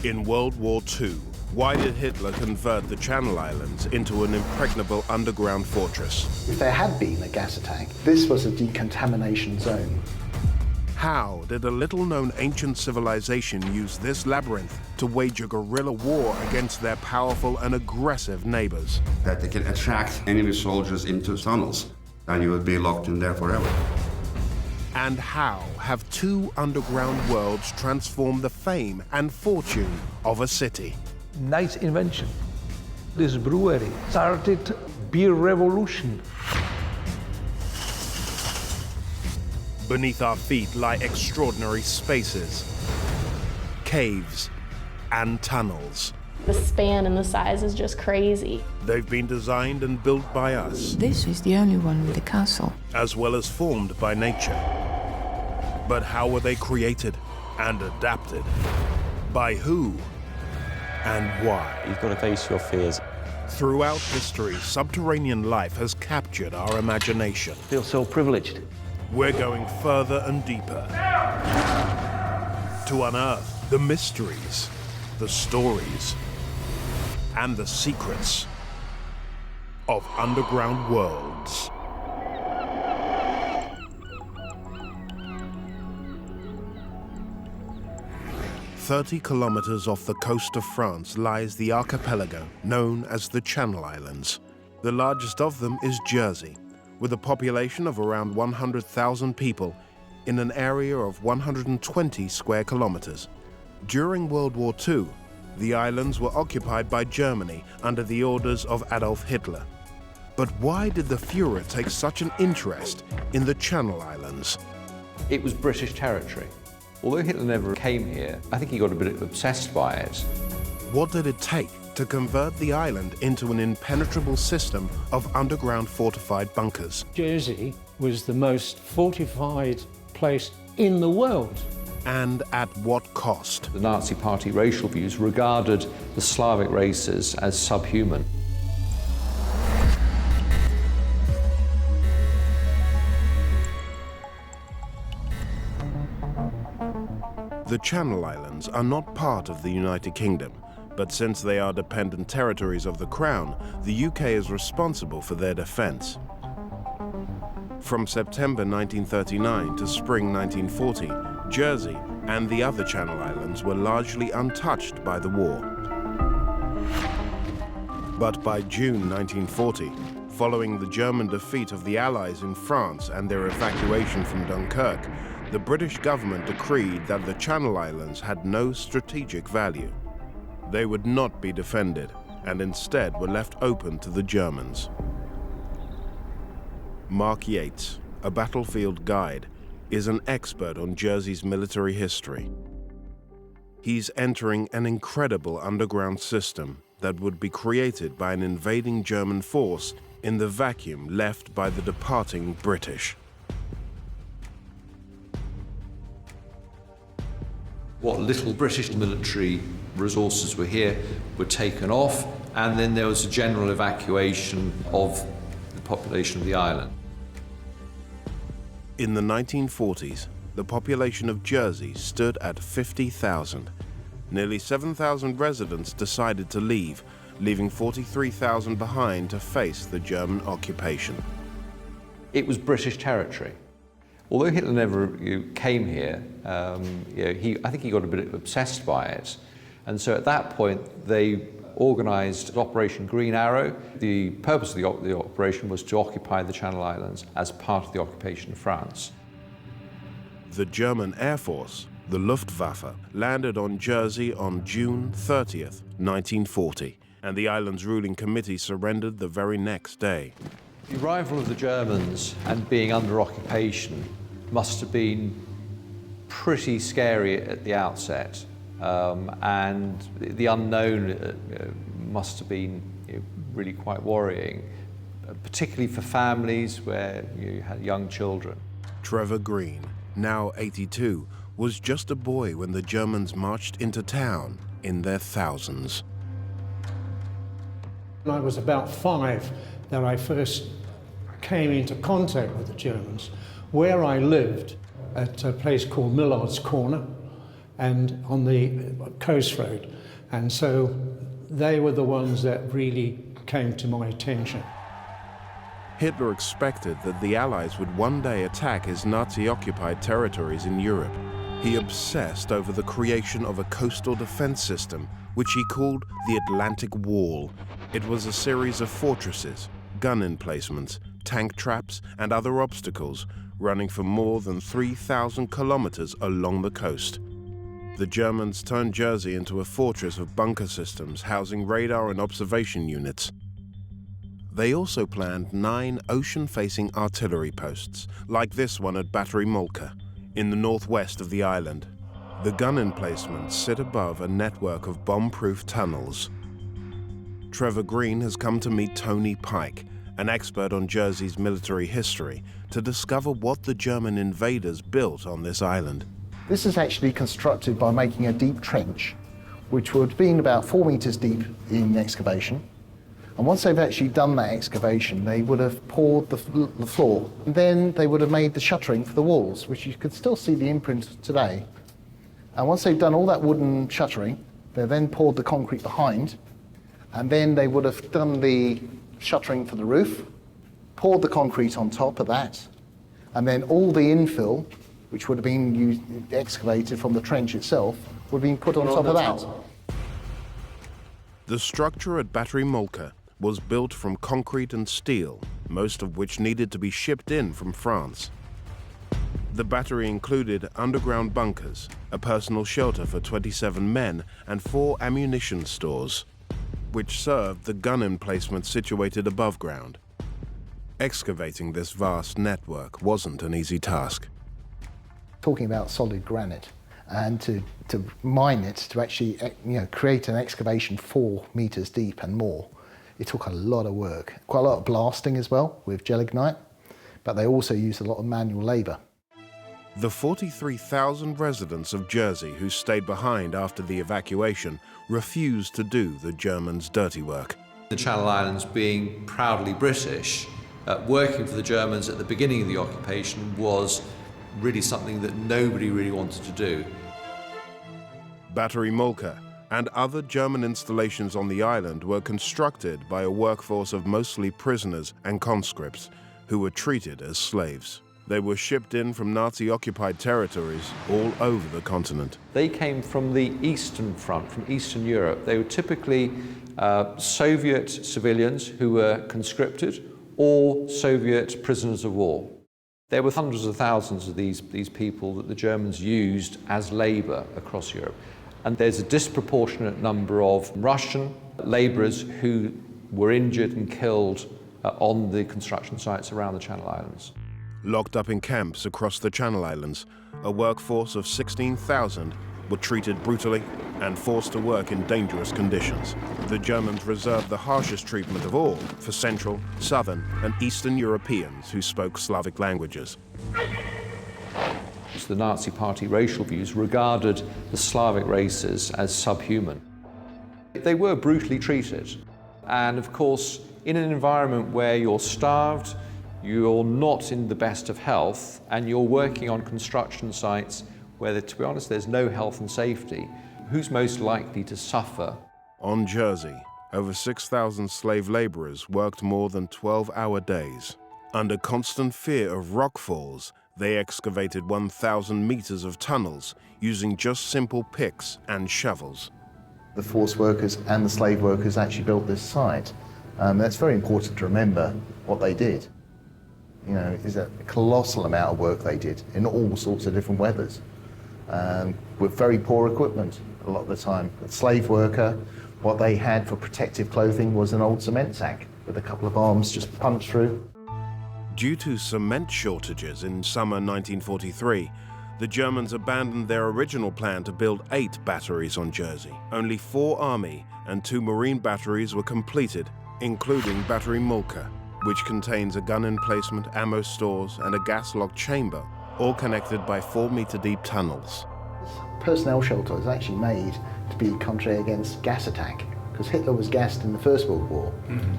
In World War II, why did Hitler convert the Channel Islands into an impregnable underground fortress? If there had been a gas attack, this was a decontamination zone. How did a little-known ancient civilization use this labyrinth to wage a guerrilla war against their powerful and aggressive neighbors? That they can attract enemy soldiers into tunnels, and you would be locked in there forever. And how have two underground worlds transformed the fame and fortune of a city? Nice invention. This brewery started beer revolution. Beneath our feet lie extraordinary spaces, caves, and tunnels. The span and the size is just crazy. They've been designed and built by us. This is the only one with a castle. As well as formed by nature. But how were they created and adapted? By who and why? You've got to face your fears. Throughout history, subterranean life has captured our imagination. I feel so privileged. We're going further and deeper to unearth the mysteries, the stories, and the secrets of underground worlds. "30 kilometers off the coast of France lies the archipelago known as the Channel Islands. The largest of them is Jersey, with a population of around 100,000 people in an area of 120 square kilometers. During World War II, the islands were occupied by Germany under the orders of Adolf Hitler. But why did the Führer take such an interest in the Channel Islands? It was British territory. Although Hitler never came here, I think he got a bit obsessed by it. What did it take to convert the island into an impenetrable system of underground fortified bunkers? Jersey was the most fortified place in the world. And at what cost? The Nazi Party racial views regarded the Slavic races as subhuman. The Channel Islands are not part of the United Kingdom, but since they are dependent territories of the Crown, the UK is responsible for their defence. From September 1939 to spring 1940, Jersey and the other Channel Islands were largely untouched by the war. But by June 1940, following the German defeat of the Allies in France and their evacuation from Dunkirk, the British government decreed that the Channel Islands had no strategic value. They would not be defended, and instead were left open to the Germans. Mark Yates, a battlefield guide, is an expert on Jersey's military history. He's entering an incredible underground system that would be created by an invading German force in the vacuum left by the departing British. What little British military resources were here were taken off, and then there was a general evacuation of the population of the island. In the 1940s, the population of Jersey stood at 50,000. Nearly 7,000 residents decided to leave, leaving 43,000 behind to face the German occupation. It was British territory. Although Hitler never came here, I think he got a bit obsessed by it. And so at that point, they organised Operation Green Arrow. The purpose of the operation was to occupy the Channel Islands as part of the occupation of France. The German Air Force, the Luftwaffe, landed on Jersey on June 30th, 1940, and the island's ruling committee surrendered the very next day. The arrival of the Germans and being under occupation must have been pretty scary at the outset, and the unknown must have been really quite worrying, particularly for families where you had young children. Trevor Green, now 82, was just a boy when the Germans marched into town in their thousands. When I was about 5 that I first came into contact with the Germans. Where I lived, at a place called Millard's Corner, and on the coast road. And so they were the ones that really came to my attention. Hitler expected that the Allies would one day attack his Nazi-occupied territories in Europe. He obsessed over the creation of a coastal defense system, which he called the Atlantic Wall. It was a series of fortresses, gun emplacements, tank traps, and other obstacles running for more than 3,000 kilometers along the coast. The Germans turned Jersey into a fortress of bunker systems housing radar and observation units. They also planned 9 ocean-facing artillery posts, like this one at Battery Molka, in the northwest of the island. The gun emplacements sit above a network of bomb-proof tunnels. Trevor Green has come to meet Tony Pike, an expert on Jersey's military history, to discover what the German invaders built on this island. This is actually constructed by making a deep trench, which would have been about 4 meters deep in excavation. And once they've actually done that excavation, they would have poured the floor. And then they would have made the shuttering for the walls, which you could still see the imprint today. And once they've done all that wooden shuttering, they then poured the concrete behind, and then they would have done the shuttering for the roof, poured the concrete on top of that, and then all the infill, which would have been excavated from the trench itself, would have been put on top of that. The structure at Battery Molka was built from concrete and steel, most of which needed to be shipped in from France. The battery included underground bunkers, a personal shelter for 27 men, and 4 ammunition stores, which served the gun emplacements situated above ground. Excavating this vast network wasn't an easy task. Talking about solid granite, and to mine it, to actually create an excavation 4 meters deep and more, it took a lot of work. Quite a lot of blasting as well with gelignite, but they also used a lot of manual labor. The 43,000 residents of Jersey who stayed behind after the evacuation refused to do the Germans' dirty work. The Channel Islands, being proudly British, working for the Germans at the beginning of the occupation was really something that nobody really wanted to do. Battery Molka and other German installations on the island were constructed by a workforce of mostly prisoners and conscripts who were treated as slaves. They were shipped in from Nazi-occupied territories all over the continent. They came from the Eastern Front, from Eastern Europe. They were typically Soviet civilians who were conscripted or Soviet prisoners of war. There were hundreds of thousands of these people that the Germans used as labor across Europe. And there's a disproportionate number of Russian laborers who were injured and killed on the construction sites around the Channel Islands. Locked up in camps across the Channel Islands, a workforce of 16,000 were treated brutally and forced to work in dangerous conditions. The Germans reserved the harshest treatment of all for Central, Southern, and Eastern Europeans who spoke Slavic languages. The Nazi Party racial views regarded the Slavic races as subhuman. They were brutally treated. And of course, in an environment where you're starved, you're not in the best of health, and you're working on construction sites where, to be honest, there's no health and safety, who's most likely to suffer? On Jersey, over 6,000 slave laborers worked more than 12-hour days. Under constant fear of rock falls, they excavated 1,000 meters of tunnels using just simple picks and shovels. The forced workers and the slave workers actually built this site. That's very important to remember what they did. You know, it's a colossal amount of work they did in all sorts of different weathers, with very poor equipment a lot of the time. The slave worker, what they had for protective clothing was an old cement sack with a couple of arms just punched through. Due to cement shortages in summer 1943, the Germans abandoned their original plan to build 8 batteries on Jersey. Only 4 Army and 2 Marine batteries were completed, including Battery Molka, which contains a gun emplacement, ammo stores, and a gas-locked chamber, all connected by 4-meter-deep tunnels. This personnel shelter was actually made to be country against gas attack, because Hitler was gassed in the First World War.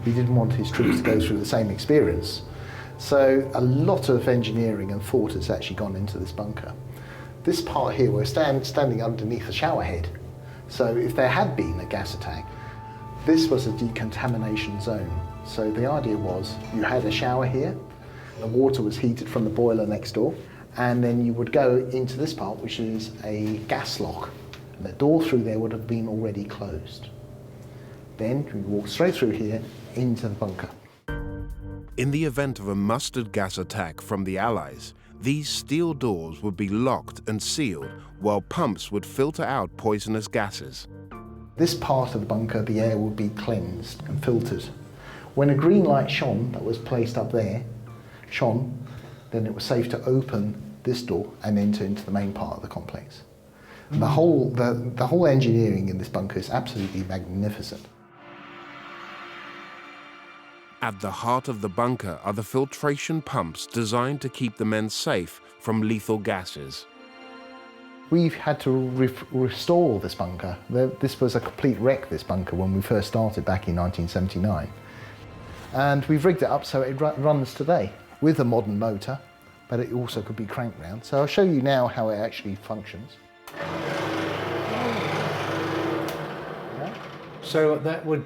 He didn't want his troops to go through the same experience. So a lot of engineering and thought has actually gone into this bunker. This part here, we're standing underneath a shower head. So if there had been a gas attack, this was a decontamination zone. So the idea was you had a shower here, the water was heated from the boiler next door, and then you would go into this part, which is a gas lock. And the door through there would have been already closed. Then we walk straight through here into the bunker. In the event of a mustard gas attack from the Allies, these steel doors would be locked and sealed while pumps would filter out poisonous gases. This part of the bunker, the air would be cleansed and filtered. When a green light shone, that was placed up there, then it was safe to open this door and enter into the main part of the complex. And the whole engineering in this bunker is absolutely magnificent. At the heart of the bunker are the filtration pumps designed to keep the men safe from lethal gases. We've had to restore this bunker. This was a complete wreck, this bunker, when we first started back in 1979. And we've rigged it up so it runs today with a modern motor, but it also could be cranked round. So I'll show you now how it actually functions. So that would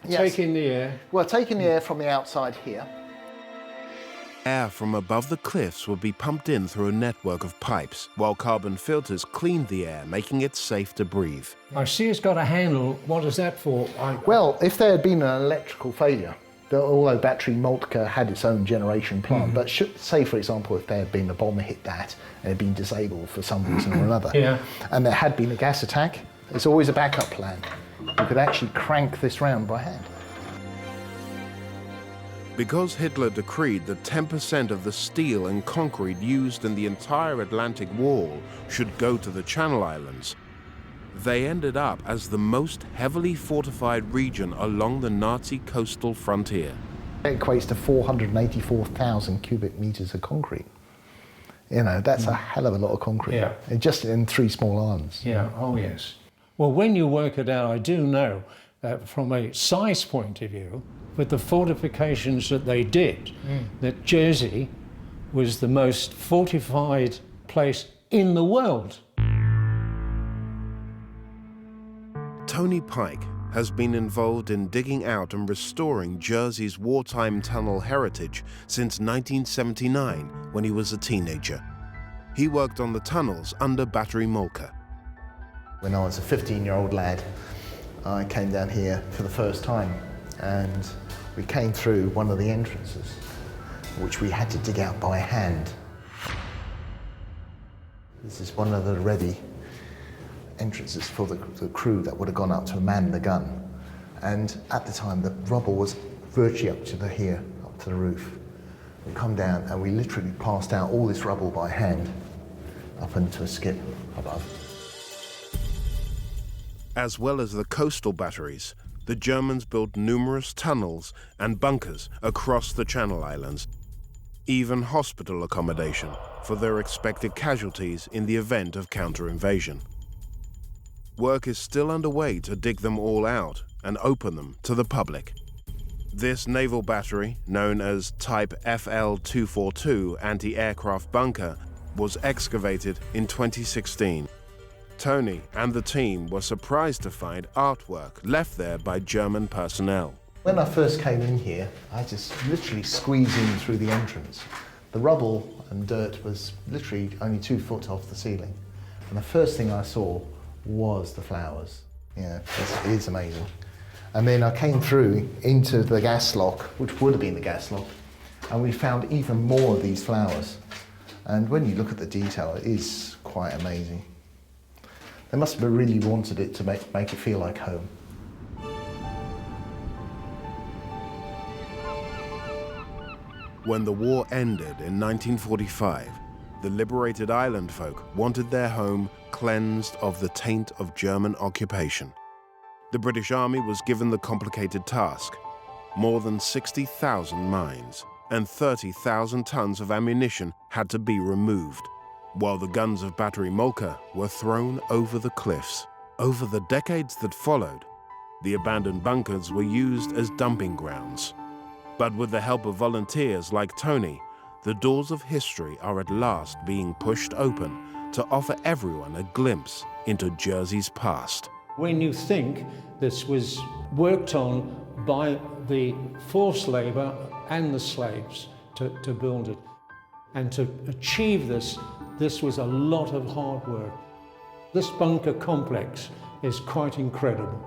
take in the air? Well, taking the air from the outside here. Air from above the cliffs would be pumped in through a network of pipes, while carbon filters cleaned the air, making it safe to breathe. I see it's got a handle. What is that for? Well, if there had been an electrical failure, although Battery Maltka had its own generation plant, but say, for example, if there had been a bomb hit that and had been disabled for some reason or another, and there had been a gas attack, there's always a backup plan. You could actually crank this round by hand. Because Hitler decreed that 10% of the steel and concrete used in the entire Atlantic Wall should go to the Channel Islands, they ended up as the most heavily fortified region along the Nazi coastal frontier. It equates to 484,000 cubic meters of concrete. You know, that's a hell of a lot of concrete. Yeah. Just in 3 small islands. Yeah, oh yes. Well, when you work it out, I do know that from a size point of view, with the fortifications that they did, that Jersey was the most fortified place in the world. Tony Pike has been involved in digging out and restoring Jersey's wartime tunnel heritage since 1979, when he was a teenager. He worked on the tunnels under Battery Maltka. When I was a 15-year-old lad, I came down here for the first time, and we came through one of the entrances, which we had to dig out by hand. This is one of the ready entrances for the crew that would have gone up to man the gun. And at the time, the rubble was virtually up to the roof. We come down and we literally passed out all this rubble by hand up into a skip above. As well as the coastal batteries, the Germans built numerous tunnels and bunkers across the Channel Islands, even hospital accommodation for their expected casualties in the event of counter-invasion. Work is still underway to dig them all out and open them to the public. This naval battery, known as Type FL-242 anti-aircraft bunker, was excavated in 2016. Tony and the team were surprised to find artwork left there by German personnel. When I first came in here, I just literally squeezed in through the entrance. The rubble and dirt was literally only 2 foot off the ceiling. And the first thing I saw was the flowers. Yeah, this is amazing. And then I came through into the gas lock, which would have been the gas lock, and we found even more of these flowers. And when you look at the detail, it is quite amazing. They must have really wanted it to make it feel like home. When the war ended in 1945, the liberated island folk wanted their home cleansed of the taint of German occupation. The British Army was given the complicated task. More than 60,000 mines and 30,000 tons of ammunition had to be removed, while the guns of Battery Maltka were thrown over the cliffs. Over the decades that followed, the abandoned bunkers were used as dumping grounds. But with the help of volunteers like Tony, the doors of history are at last being pushed open to offer everyone a glimpse into Jersey's past. When you think this was worked on by the forced labour and the slaves to build it, and to achieve this was a lot of hard work. This bunker complex is quite incredible.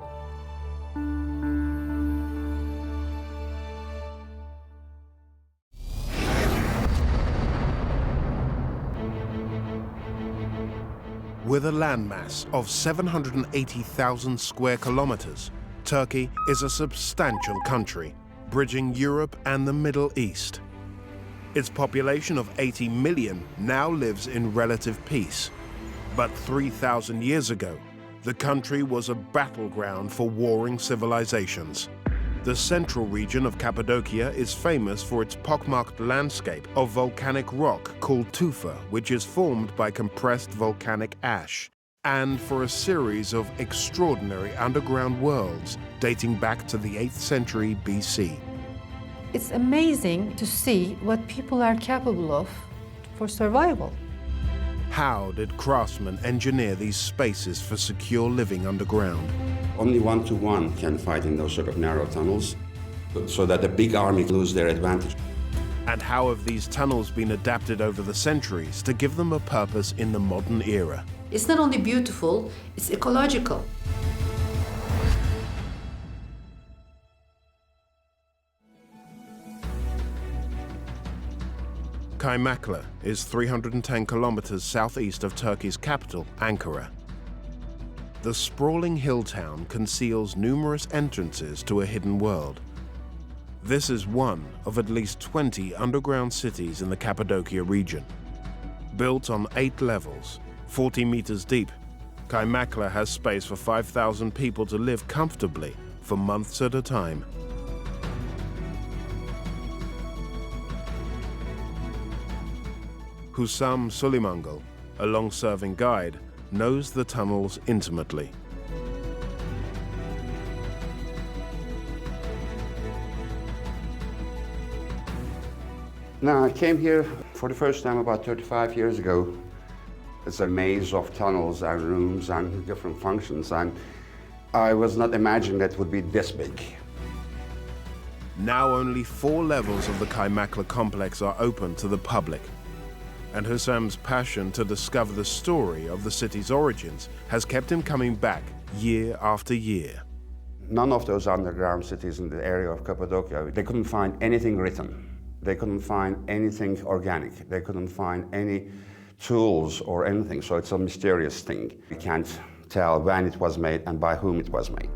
With a landmass of 780,000 square kilometers, Turkey is a substantial country, bridging Europe and the Middle East. Its population of 80 million now lives in relative peace. But 3,000 years ago, the country was a battleground for warring civilizations. The central region of Cappadocia is famous for its pockmarked landscape of volcanic rock called tufa, which is formed by compressed volcanic ash, and for a series of extraordinary underground worlds dating back to the 8th century BC. It's amazing to see what people are capable of for survival. How did craftsmen engineer these spaces for secure living underground? Only 1-to-1 can fight in those sort of narrow tunnels, so that the big army lose their advantage. And how have these tunnels been adapted over the centuries to give them a purpose in the modern era? It's not only beautiful, it's ecological. Kaymaklı is 310 kilometers southeast of Turkey's capital, Ankara. The sprawling hill town conceals numerous entrances to a hidden world. This is one of at least 20 underground cities in the Cappadocia region. Built on 8 levels, 40 meters deep, Kaymaklı has space for 5,000 people to live comfortably for months at a time. Husam Sulimangal, a long-serving guide, knows the tunnels intimately. Now, I came here for the first time about 35 years ago. It's a maze of tunnels and rooms and different functions, and I was not imagining that it would be this big. Now only 4 levels of the Kaymaklı complex are open to the public. And Husam's passion to discover the story of the city's origins has kept him coming back year after year. None of those underground cities in the area of Cappadocia, they couldn't find anything written. They couldn't find anything organic. They couldn't find any tools or anything, so it's a mysterious thing. You can't tell when it was made and by whom it was made.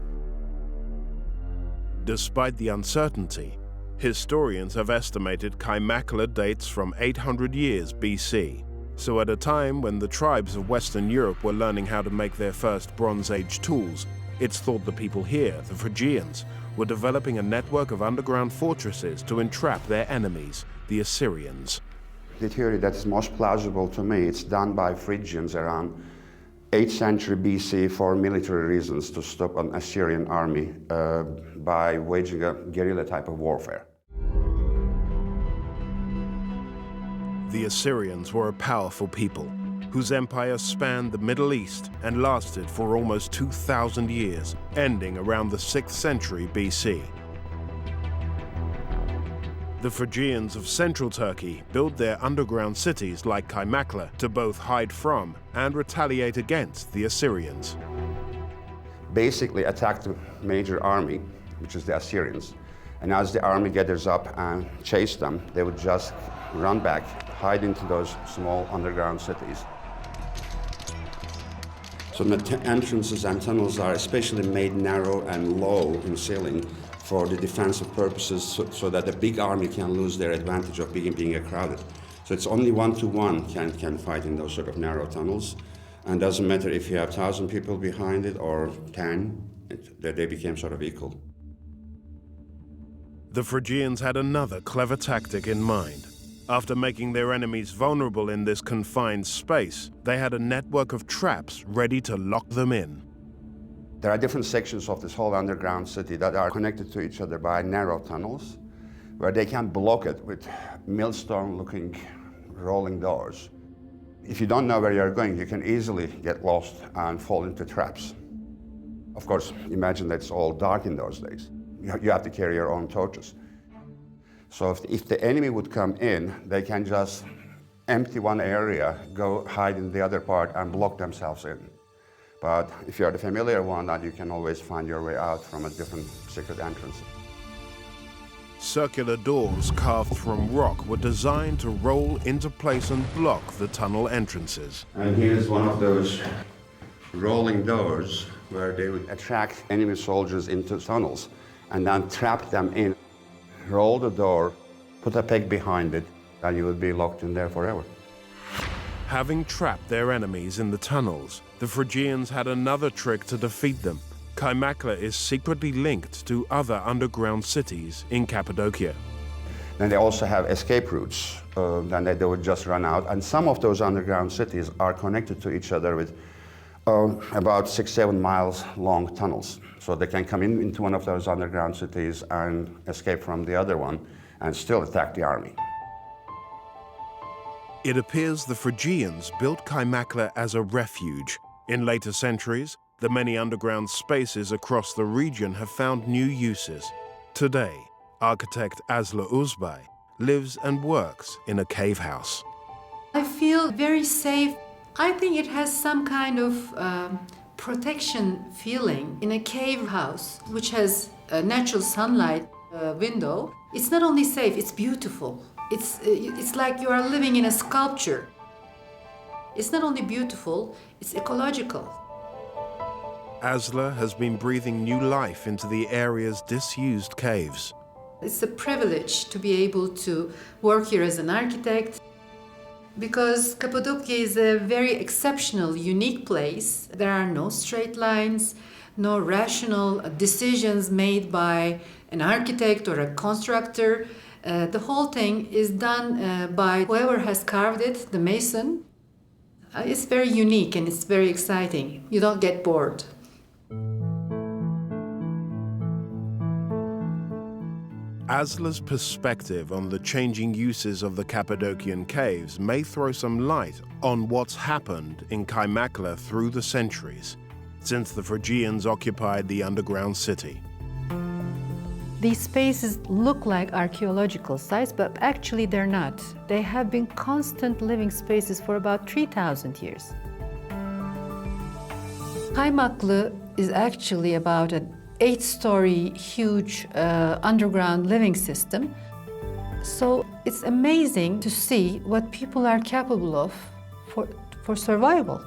Despite the uncertainty, historians have estimated Kaymaklı dates from 800 years BC. So at a time when the tribes of Western Europe were learning how to make their first Bronze Age tools, it's thought the people here, the Phrygians, were developing a network of underground fortresses to entrap their enemies, the Assyrians. The theory that is most plausible to me, it's done by Phrygians around 8th century BC for military reasons, to stop an Assyrian army by waging a guerrilla type of warfare. The Assyrians were a powerful people whose empire spanned the Middle East and lasted for almost 2,000 years, ending around the 6th century BC. The Phrygians of central Turkey built their underground cities like Kaymaklı to both hide from and retaliate against the Assyrians. Basically attacked the major army, which is the Assyrians. And as the army gathers up and chase them, they would just run back, hide into those small underground cities. So the entrances and tunnels are especially made narrow and low in ceiling for the defensive purposes, so that the big army can lose their advantage of being crowded. So it's only 1-to-1 can fight in those sort of narrow tunnels. And doesn't matter if you have 1,000 people behind it or 10, they became sort of equal. The Phrygians had another clever tactic in mind. After making their enemies vulnerable in this confined space, they had a network of traps ready to lock them in. There are different sections of this whole underground city that are connected to each other by narrow tunnels, where they can block it with millstone-looking rolling doors. If you don't know where you're going, you can easily get lost and fall into traps. Of course, imagine that it's all dark in those days. You have to carry your own torches. So if the enemy would come in, they can just empty one area, go hide in the other part, and block themselves in. But if you're the familiar one, then you can always find your way out from a different secret entrance. Circular doors carved from rock were designed to roll into place and block the tunnel entrances. And here's one of those rolling doors where they would attract enemy soldiers into tunnels and then trap them in. Roll the door, put a peg behind it, and you would be locked in there forever. Having trapped their enemies in the tunnels, the Phrygians had another trick to defeat them. Kaimakla is secretly linked to other underground cities in Cappadocia. Then they also have escape routes, then they would just run out. And some of those underground cities are connected to each other with about 6-7 miles long tunnels. So they can come into one of those underground cities and escape from the other one and still attack the army. It appears the Phrygians built Kaimakla as a refuge. In later centuries, the many underground spaces across the region have found new uses. Today, architect Asla Uzbay lives and works in a cave house. I feel very safe. I think it has some kind of protection feeling in a cave house, which has a natural sunlight window. It's not only safe, it's beautiful. It's like you are living in a sculpture. It's not only beautiful, it's ecological. Asla has been breathing new life into the area's disused caves. It's a privilege to be able to work here as an architect, because Cappadocia is a very exceptional, unique place. There are no straight lines, no rational decisions made by an architect or a constructor. The whole thing is done by whoever has carved it, the mason. It's very unique and it's very exciting. You don't get bored. Asla's perspective on the changing uses of the Cappadocian caves may throw some light on what's happened in Kaimakla through the centuries, since the Phrygians occupied the underground city. These spaces look like archaeological sites, but actually they're not. They have been constant living spaces for about 3,000 years. Kaimaklı is actually about an 8-story huge underground living system. So it's amazing to see what people are capable of for survival.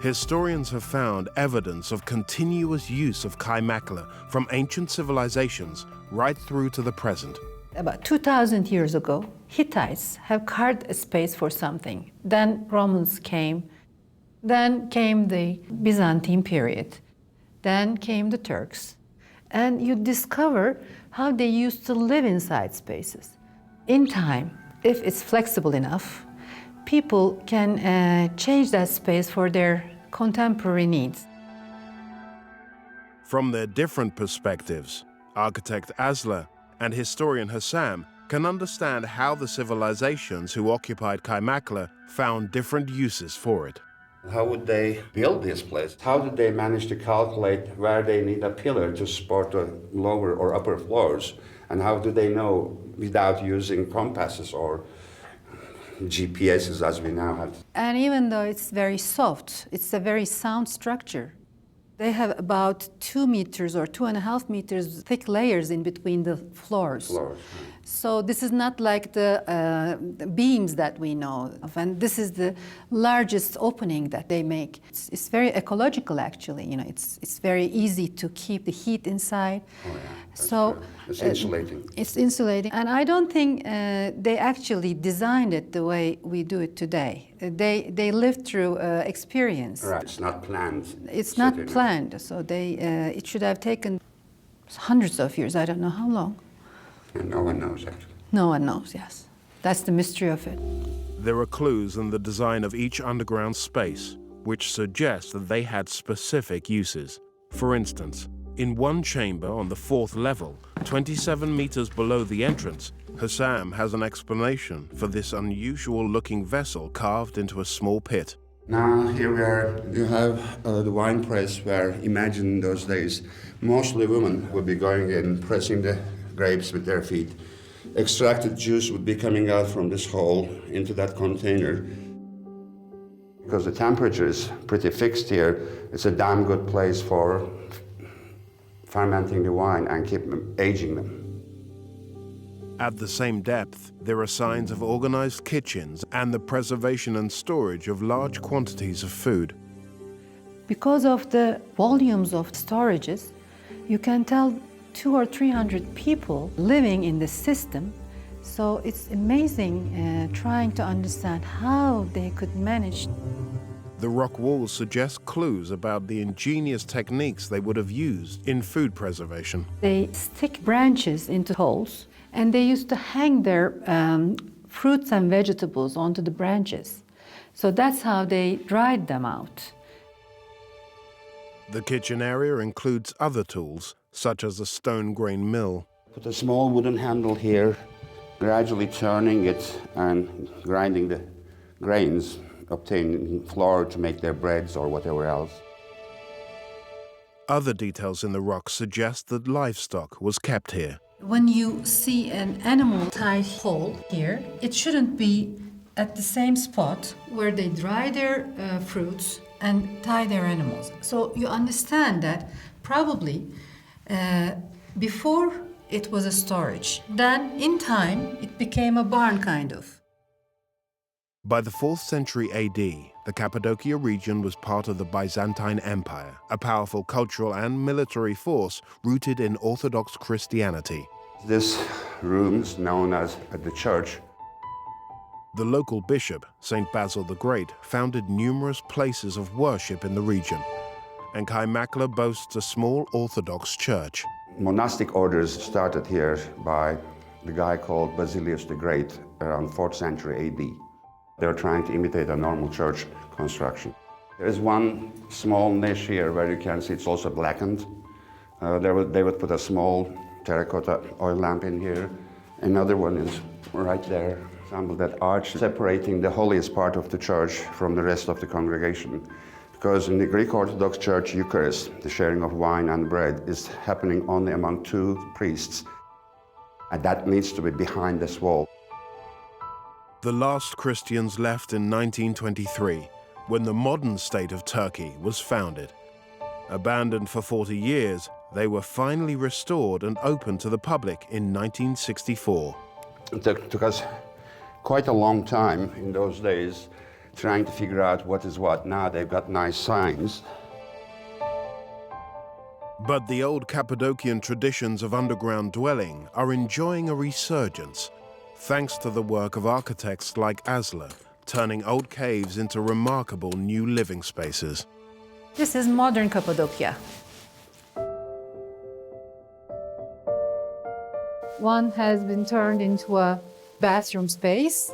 Historians have found evidence of continuous use of Kaimakla from ancient civilizations right through to the present. About 2,000 years ago, Hittites have carved a space for something. Then Romans came. Then came the Byzantine period. Then came the Turks. And you discover how they used to live inside spaces. In time, if it's flexible enough, people can change that space for their contemporary needs. From their different perspectives, architect Asla and historian Hassam can understand how the civilizations who occupied Kaimakla found different uses for it. How would they build this place? How did they manage to calculate where they need a pillar to support the lower or upper floors? And how do they know without using compasses or GPSs as we now have? And even though it's very soft, it's a very sound structure. They have about 2 meters or 2.5 meters thick layers in between the floors. So this is not like the beams that we know of, and this is the largest opening that they make. It's very ecological, actually. You know, it's very easy to keep the heat inside. Oh, yeah. So true. It's insulating. It's insulating, and I don't think they actually designed it the way we do it today. They lived through experience. Right. It's not planned. It's not planned, so it should have taken hundreds of years. I don't know how long. And no one knows, actually. No one knows, yes. That's the mystery of it. There are clues in the design of each underground space which suggest that they had specific uses. For instance, in one chamber on the 4th level, 27 meters below the entrance, Hussam has an explanation for this unusual-looking vessel carved into a small pit. Now here you have the wine press where, imagine in those days, mostly women would be going in, pressing the grapes with their feet. Extracted juice would be coming out from this hole into that container. Because the temperature is pretty fixed here, it's a damn good place for fermenting the wine and aging them. At the same depth, there are signs of organized kitchens and the preservation and storage of large quantities of food. Because of the volumes of storages, you can tell 200 or 300 people living in the system. So it's amazing trying to understand how they could manage. The rock walls suggest clues about the ingenious techniques they would have used in food preservation. They stick branches into holes, and they used to hang their fruits and vegetables onto the branches. So that's how they dried them out. The kitchen area includes other tools, such as a stone grain mill. Put a small wooden handle here, gradually turning it and grinding the grains, obtaining flour to make their breads or whatever else. Other details in the rock suggest that livestock was kept here. When you see an animal tied whole here, it shouldn't be at the same spot where they dry their fruits and tie their animals. So you understand that probably before it was a storage. Then in time it became a barn kind of. By the 4th century AD, the Cappadocia region was part of the Byzantine Empire, a powerful cultural and military force rooted in Orthodox Christianity. This room is known as the church. The local bishop, St. Basil the Great, founded numerous places of worship in the region, and Kaymakla boasts a small Orthodox church. Monastic orders started here by the guy called Basilius the Great around 4th century AD. They were trying to imitate a normal church construction. There is one small niche here where you can see it's also blackened. They would put a small terracotta oil lamp in here. Another one is right there. Example, that arch separating the holiest part of the church from the rest of the congregation. Because in the Greek Orthodox Church, Eucharist, the sharing of wine and bread, is happening only among 2 priests. And that needs to be behind this wall. The last Christians left in 1923, when the modern state of Turkey was founded. Abandoned for 40 years, they were finally restored and opened to the public in 1964. It took us quite a long time in those days trying to figure out what is what. Now they've got nice signs. But the old Cappadocian traditions of underground dwelling are enjoying a resurgence, thanks to the work of architects like Asler, turning old caves into remarkable new living spaces. This is modern Cappadocia. One has been turned into a bathroom space.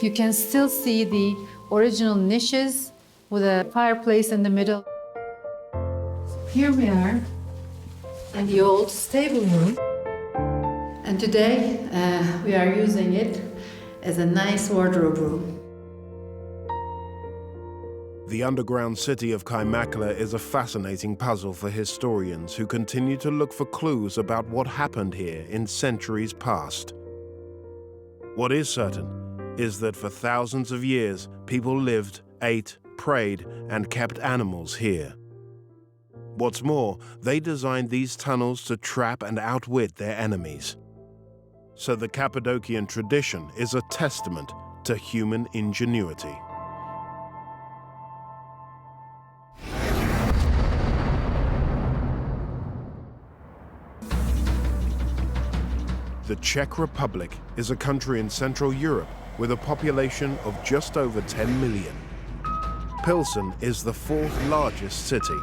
You can still see the original niches with a fireplace in the middle. Here we are in the old stable room. And today we are using it as a nice wardrobe room. The underground city of Kaymakla is a fascinating puzzle for historians who continue to look for clues about what happened here in centuries past. What is certain is that for thousands of years, people lived, ate, prayed, and kept animals here. What's more, they designed these tunnels to trap and outwit their enemies. So the Cappadocian tradition is a testament to human ingenuity. The Czech Republic is a country in Central Europe with a population of just over 10 million. Pilson is the 4th largest city,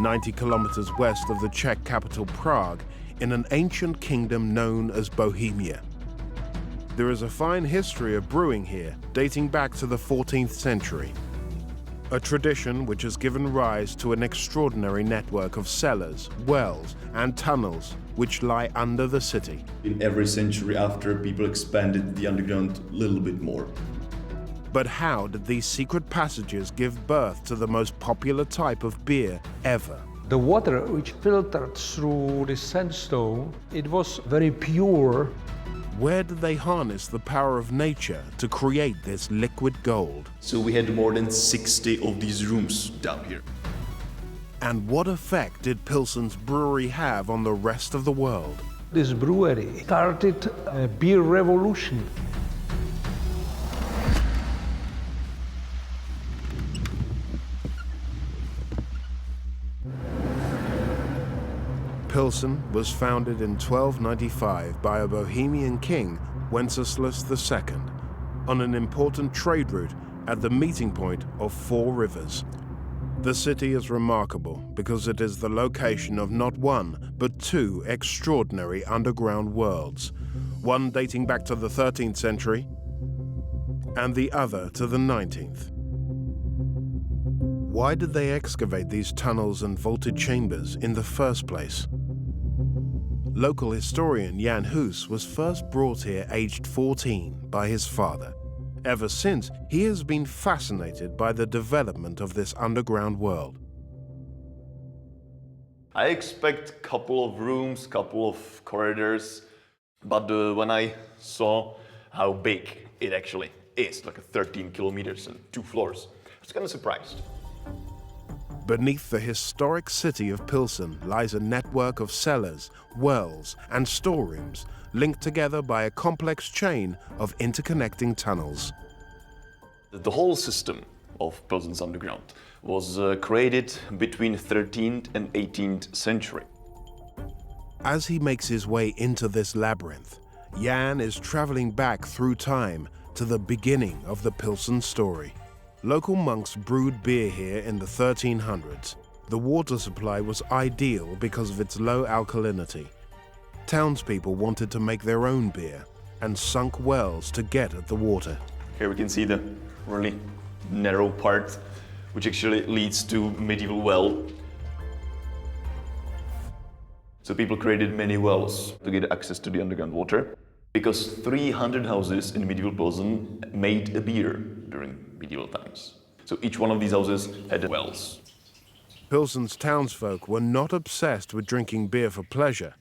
90 kilometers west of the Czech capital Prague, in an ancient kingdom known as Bohemia. There is a fine history of brewing here, dating back to the 14th century. a tradition which has given rise to an extraordinary network of cellars, wells, and tunnels which lie under the city. In every century after, people expanded the underground a little bit more. But how did these secret passages give birth to the most popular type of beer ever? The water which filtered through the sandstone, it was very pure. Where did they harness the power of nature to create this liquid gold? So we had more than 60 of these rooms down here. And what effect did Pilson's brewery have on the rest of the world? This brewery started a beer revolution. Pilsen was founded in 1295 by a Bohemian king, Wenceslas II, on an important trade route at the meeting point of 4 rivers. The city is remarkable because it is the location of not one, but 2 extraordinary underground worlds, one dating back to the 13th century and the other to the 19th. Why did they excavate these tunnels and vaulted chambers in the first place? Local historian Jan Hus was first brought here aged 14 by his father. Ever since, he has been fascinated by the development of this underground world. I expect a couple of rooms, couple of corridors, but when I saw how big it actually is, like 13 kilometers and 2 floors, I was kind of surprised. Beneath the historic city of Pilsen lies a network of cellars, wells, and storerooms linked together by a complex chain of interconnecting tunnels. The whole system of Pilsen's underground was created between 13th and 18th century. As he makes his way into this labyrinth, Jan is traveling back through time to the beginning of the Pilsen story. Local monks brewed beer here in the 1300s. The water supply was ideal because of its low alkalinity. Townspeople wanted to make their own beer and sunk wells to get at the water. Here we can see the really narrow part, which actually leads to medieval well. So people created many wells to get access to the underground water, because 300 houses in medieval Pilsen made a beer during medieval times. So each one of these houses had wells. Pilsen's townsfolk were not obsessed with drinking beer for pleasure.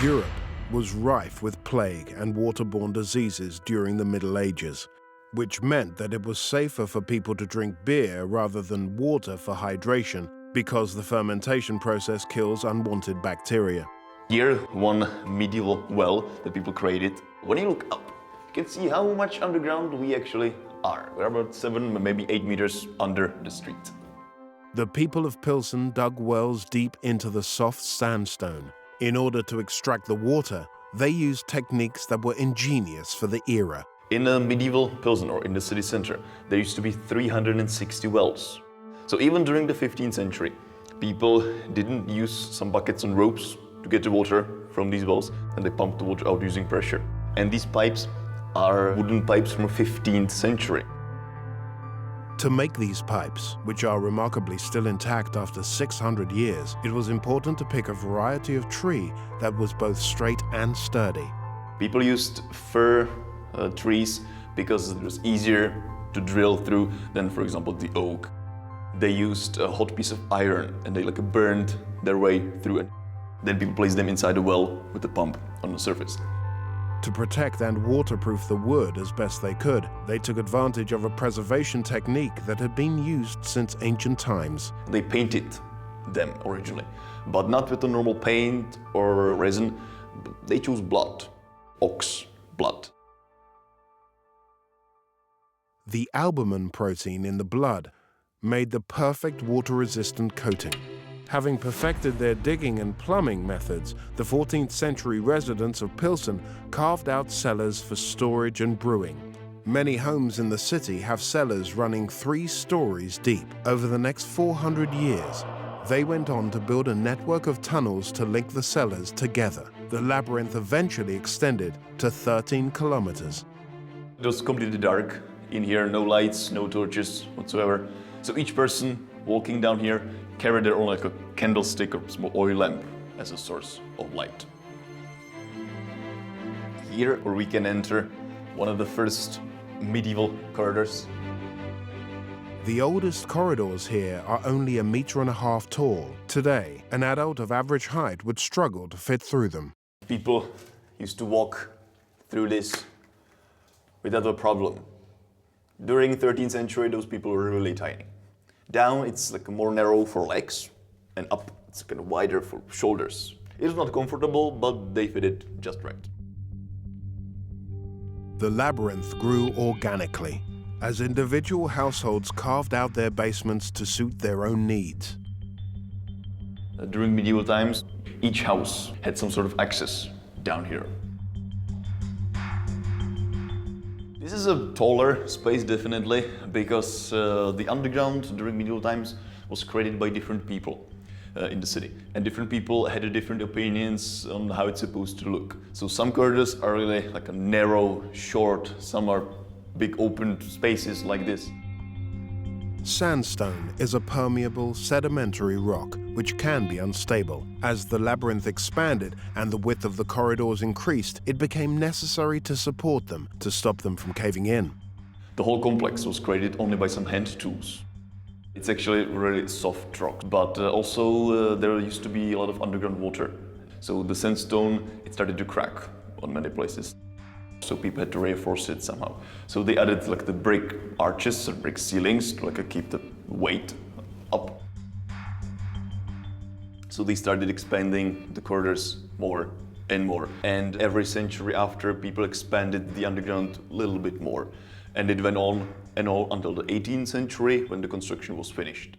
Europe was rife with plague and waterborne diseases during the Middle Ages, which meant that it was safer for people to drink beer rather than water for hydration, because the fermentation process kills unwanted bacteria. Here, one medieval well that people created. When you look up, you can see how much underground we actually are. We're about 7, maybe 8 meters under the street. The people of Pilsen dug wells deep into the soft sandstone. In order to extract the water, they used techniques that were ingenious for the era. In a medieval Pilsen, or in the city center, there used to be 360 wells. So even during the 15th century, people didn't use some buckets and ropes to get the water from these wells, and they pumped the water out using pressure. And these pipes are wooden pipes from the 15th century. To make these pipes, which are remarkably still intact after 600 years, it was important to pick a variety of tree that was both straight and sturdy. People used fir trees because it was easier to drill through than, for example, the oak. They used a hot piece of iron and they burned their way through it. Then people placed them inside a well with the pump on the surface. To protect and waterproof the wood as best they could, they took advantage of a preservation technique that had been used since ancient times. They painted them originally, but not with the normal paint or resin. They chose blood, ox blood. The albumin protein in the blood made the perfect water-resistant coating. Having perfected their digging and plumbing methods, the 14th century residents of Pilsen carved out cellars for storage and brewing. Many homes in the city have cellars running 3 stories deep. Over the next 400 years, they went on to build a network of tunnels to link the cellars together. The labyrinth eventually extended to 13 kilometers. It was completely dark in here, no lights, no torches whatsoever. So each person walking down here carried their own like a candlestick or small oil lamp as a source of light. Here, where we can enter one of the first medieval corridors. The oldest corridors here are only 1.5 meters tall. Today, an adult of average height would struggle to fit through them. People used to walk through this without a problem. During 13th century, those people were really tiny. Down, it's like more narrow for legs, and up, it's kind of wider for shoulders. It is not comfortable, but they fit it just right. The labyrinth grew organically, as individual households carved out their basements to suit their own needs. During medieval times, each house had some sort of access down here. This is a taller space, definitely, because the underground during medieval times was created by different people in the city. And different people had different opinions on how it's supposed to look. So some corridors are really like a narrow, short, some are big open spaces like this. Sandstone is a permeable, sedimentary rock which can be unstable. As the labyrinth expanded and the width of the corridors increased, it became necessary to support them to stop them from caving in. The whole complex was created only by some hand tools. It's actually really soft rock, but also there used to be a lot of underground water. So the sandstone, it started to crack on many places. So people had to reinforce it somehow. So they added like the brick arches or brick ceilings to like keep the weight up. So they started expanding the corridors more and more. And every century after, people expanded the underground a little bit more. And it went on and on until the 18th century when the construction was finished.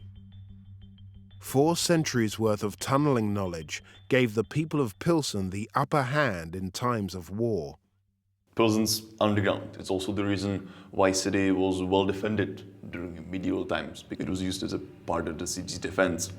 4 centuries worth of tunneling knowledge gave the people of Pilsen the upper hand in times of war. Pilsen's underground. It's also the reason why city was well defended during medieval times, because it was used as a part of the city's defense.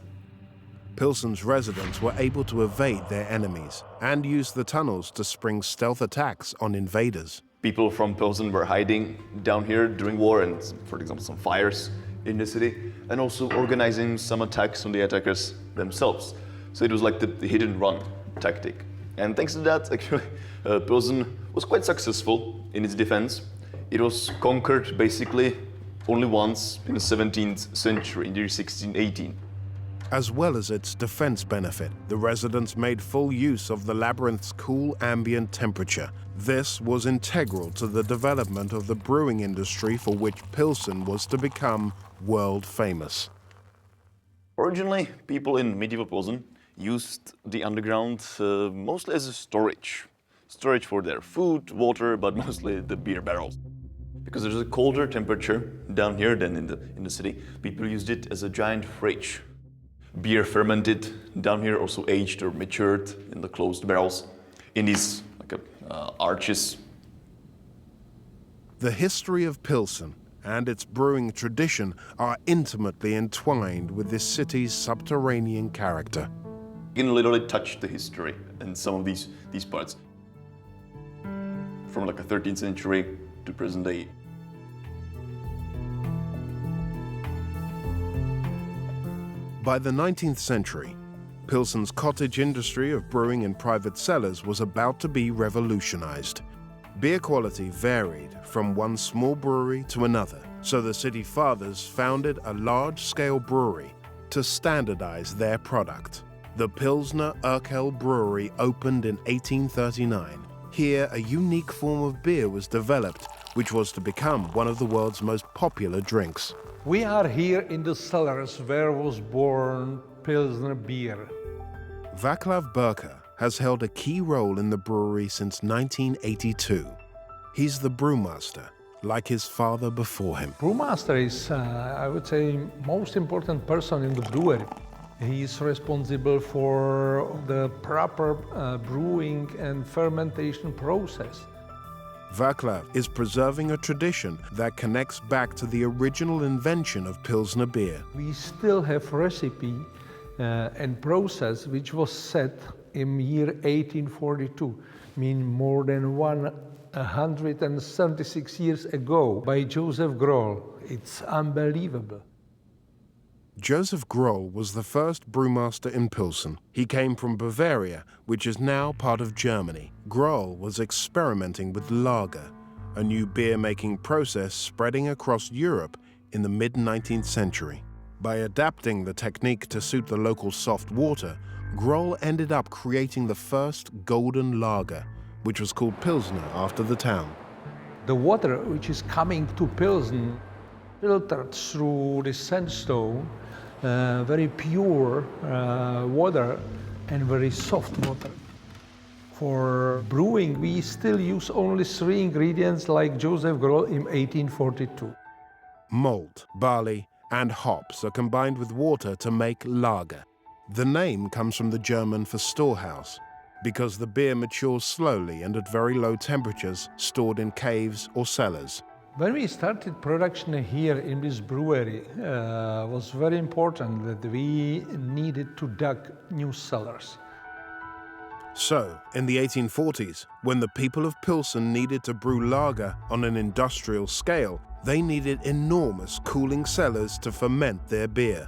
Pilsen's residents were able to evade their enemies and use the tunnels to spring stealth attacks on invaders. People from Pilsen were hiding down here during war and, for example, some fires in the city, and also organizing some attacks on the attackers themselves. So it was like the hit and run tactic. And thanks to that, actually, Pilsen was quite successful in its defense. It was conquered basically only once in the 17th century, in the year 1618. As well as its defense benefit, the residents made full use of the labyrinth's cool ambient temperature. This was integral to the development of the brewing industry, for which Pilsen was to become world famous. Originally, people in medieval Pilsen used the underground mostly as a storage for their food, water, but mostly the beer barrels. Because there's a colder temperature down here than in the city, people used it as a giant fridge. Beer fermented down here, also aged or matured in the closed barrels in these arches. The history of Pilsen and its brewing tradition are intimately entwined with this city's subterranean character. You can literally touch the history in some of these parts, from like a 13th century to present day. By the 19th century, Pilsen's cottage industry of brewing in private cellars was about to be revolutionized. Beer quality varied from one small brewery to another, so the city fathers founded a large-scale brewery to standardize their product. The Pilsner Urquell Brewery opened in 1839. Here, a unique form of beer was developed, which was to become one of the world's most popular drinks. We are here in the cellars where was born Pilsner beer. Vaclav Burka has held a key role in the brewery since 1982. He's the brewmaster, like his father before him. Brewmaster is, I would say, most important person in the brewery. He is responsible for the proper brewing and fermentation process. Vaclav is preserving a tradition that connects back to the original invention of Pilsner beer. We still have recipe and process which was set in year 1842, mean more than 176 years ago by Joseph Groll. It's unbelievable. Joseph Groll was the first brewmaster in Pilsen. He came from Bavaria, which is now part of Germany. Groll was experimenting with lager, a new beer-making process spreading across Europe in the mid-19th century. By adapting the technique to suit the local soft water, Groll ended up creating the first golden lager, which was called Pilsner after the town. The water which is coming to Pilsen, filtered through the sandstone, very pure water and very soft water. For brewing, we still use only 3 ingredients like Joseph Groll in 1842. Malt, barley, and hops are combined with water to make lager. The name comes from the German for storehouse, because the beer matures slowly and at very low temperatures, stored in caves or cellars. When we started production here in this brewery, it was very important that we needed to dig new cellars. So, in the 1840s, when the people of Pilsen needed to brew lager on an industrial scale, they needed enormous cooling cellars to ferment their beer.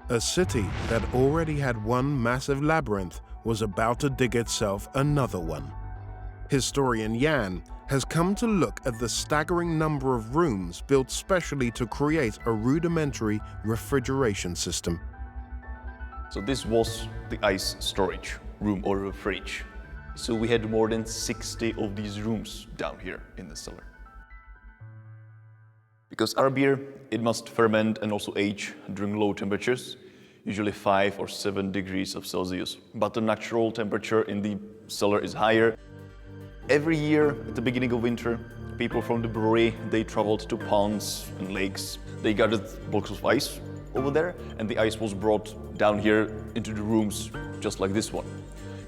A city that already had one massive labyrinth was about to dig itself another one. Historian Jan has come to look at the staggering number of rooms built specially to create a rudimentary refrigeration system. So this was the ice storage room or a fridge. So we had more than 60 of these rooms down here in the cellar. Because our beer, it must ferment and also age during low temperatures, usually 5 or 7 degrees of Celsius. But the natural temperature in the cellar is higher. Every year at the beginning of winter, people from the brewery, they traveled to ponds and lakes. They gathered blocks of ice over there, and the ice was brought down here into the rooms, just like this one.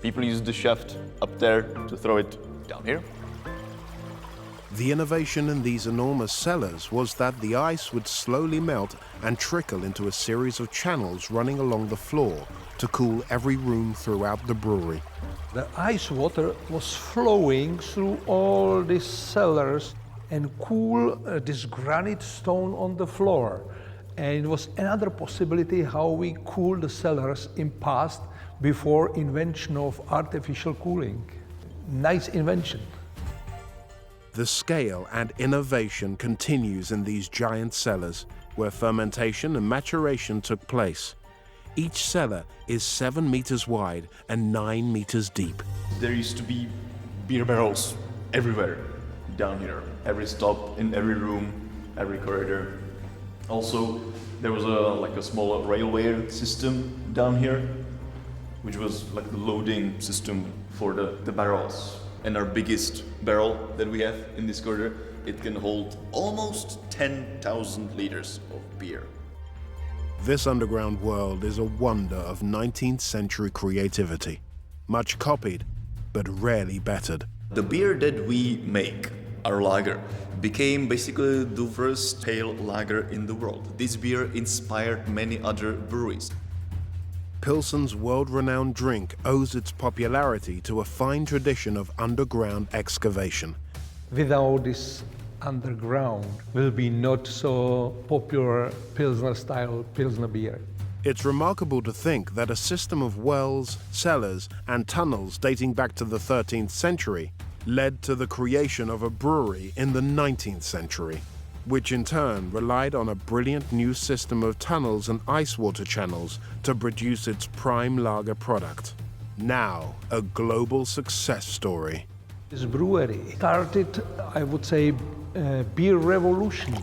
People used the shaft up there to throw it down here. The innovation in these enormous cellars was that the ice would slowly melt and trickle into a series of channels running along the floor to cool every room throughout the brewery. The ice water was flowing through all these cellars and cool this granite stone on the floor. And it was another possibility how we cool the cellars in past before invention of artificial cooling. Nice invention. The scale and innovation continues in these giant cellars, where fermentation and maturation took place. Each cellar is 7 meters wide and 9 meters deep. There used to be beer barrels everywhere down here. Every stop, in every room, every corridor. Also, there was a small railway system down here, which was like the loading system for the barrels. And our biggest barrel that we have in this corridor, it can hold almost 10,000 liters of beer. This underground world is a wonder of 19th century creativity, much copied, but rarely bettered. The beer that we make, our lager, became basically the first pale lager in the world. This beer inspired many other breweries. Pilsen's world-renowned drink owes its popularity to a fine tradition of underground excavation. Without this underground, will be not so popular Pilsner-style Pilsner beer. It's remarkable to think that a system of wells, cellars, and tunnels dating back to the 13th century led to the creation of a brewery in the 19th century, which in turn relied on a brilliant new system of tunnels and ice water channels to produce its prime lager product. Now, a global success story. This brewery started, I would say, a beer revolution.